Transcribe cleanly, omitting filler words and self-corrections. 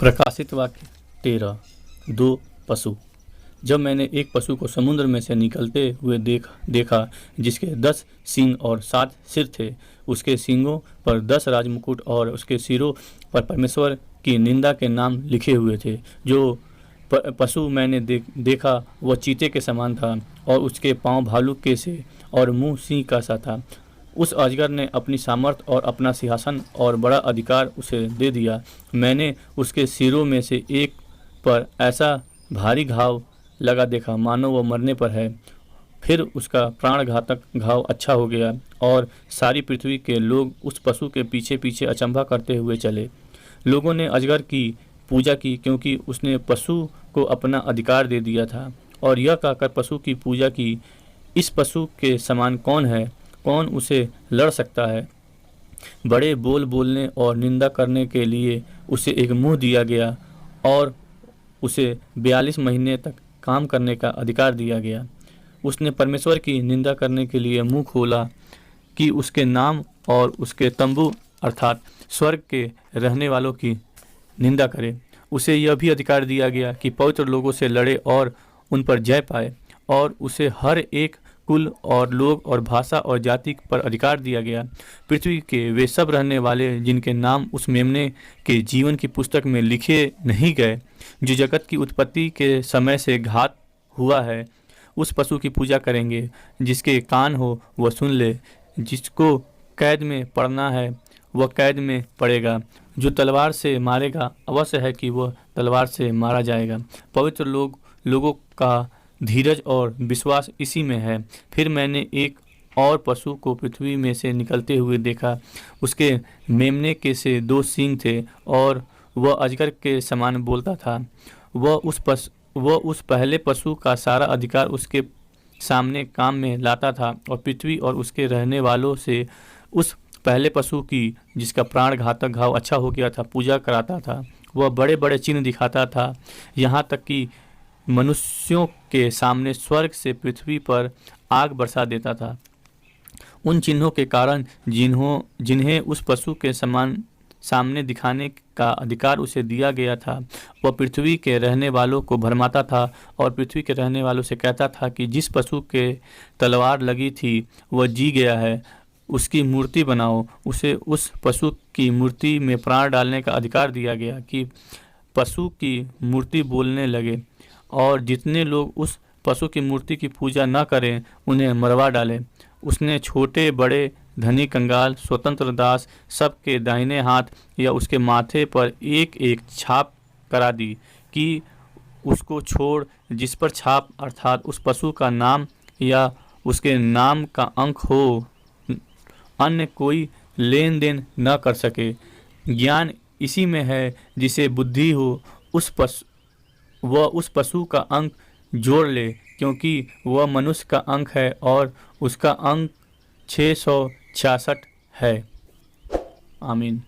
प्रकाशित वाक्य 13। दो पशु। जब मैंने एक पशु को समुद्र में से निकलते हुए देखा जिसके 10 सींग और 7 सिर थे। उसके सींगों पर 10 राजमुकुट और उसके सिरों पर परमेश्वर की निंदा के नाम लिखे हुए थे। जो पशु मैंने देखा वह चीते के समान था और उसके पांव भालू के से और मुंह सिंह का सा था। उस अजगर ने अपनी सामर्थ और अपना सिंहासन और बड़ा अधिकार उसे दे दिया। मैंने उसके सिरों में से एक पर ऐसा भारी घाव लगा देखा मानो वह मरने पर है। फिर उसका प्राणघातक घाव अच्छा हो गया और सारी पृथ्वी के लोग उस पशु के पीछे पीछे अचंभा करते हुए चले। लोगों ने अजगर की पूजा की क्योंकि उसने पशु को अपना अधिकार दे दिया था और यह कहकर पशु की पूजा की, इस पशु के समान कौन है, कौन उसे लड़ सकता है। बड़े बोल बोलने और निंदा करने के लिए उसे एक मुंह दिया गया और उसे 42 महीने तक काम करने का अधिकार दिया गया। उसने परमेश्वर की निंदा करने के लिए मुंह खोला कि उसके नाम और उसके तंबू अर्थात स्वर्ग के रहने वालों की निंदा करे। उसे यह भी अधिकार दिया गया कि पवित्र लोगों से लड़े और उन पर जय पाए, और उसे हर एक कुल और लोग और भाषा और जाति पर अधिकार दिया गया। पृथ्वी के वे सब रहने वाले जिनके नाम उस मेमने के जीवन की पुस्तक में लिखे नहीं गए, जो जगत की उत्पत्ति के समय से घात हुआ है, उस पशु की पूजा करेंगे। जिसके कान हो वह सुन ले। जिसको कैद में पड़ना है वह कैद में पड़ेगा। जो तलवार से मारेगा अवश्य है कि वह तलवार से मारा जाएगा। पवित्र लोगों का धीरज और विश्वास इसी में है। फिर मैंने एक और पशु को पृथ्वी में से निकलते हुए देखा। उसके मेमने के से 2 सींग थे और वह अजगर के समान बोलता था। वह उस पहले पशु का सारा अधिकार उसके सामने काम में लाता था और पृथ्वी और उसके रहने वालों से उस पहले पशु की, जिसका प्राण घातक घाव अच्छा हो गया था, पूजा कराता था। वह बड़े बड़े चिन्ह दिखाता था, यहाँ तक कि मनुष्यों के सामने स्वर्ग से पृथ्वी पर आग बरसा देता था। उन चिन्हों के कारण जिन्हें उस पशु के सामने दिखाने का अधिकार उसे दिया गया था, वह पृथ्वी के रहने वालों को भरमाता था और पृथ्वी के रहने वालों से कहता था कि जिस पशु के तलवार लगी थी वह जी गया है, उसकी मूर्ति बनाओ। उसे उस पशु की मूर्ति में प्राण डालने का अधिकार दिया गया कि पशु की मूर्ति बोलने लगे, और जितने लोग उस पशु की मूर्ति की पूजा न करें उन्हें मरवा डाले। उसने छोटे बड़े, धनी कंगाल, स्वतंत्र दास सबके दाहिने हाथ या उसके माथे पर एक एक छाप करा दी कि उसको छोड़ जिस पर छाप अर्थात उस पशु का नाम या उसके नाम का अंक हो, अन्य कोई लेन देन न कर सके। ज्ञान इसी में है जिसे बुद्धि हो, वह उस पशु का अंक जोड़ ले, क्योंकि वह मनुष्य का अंक है और उसका अंक 666 है। आमीन।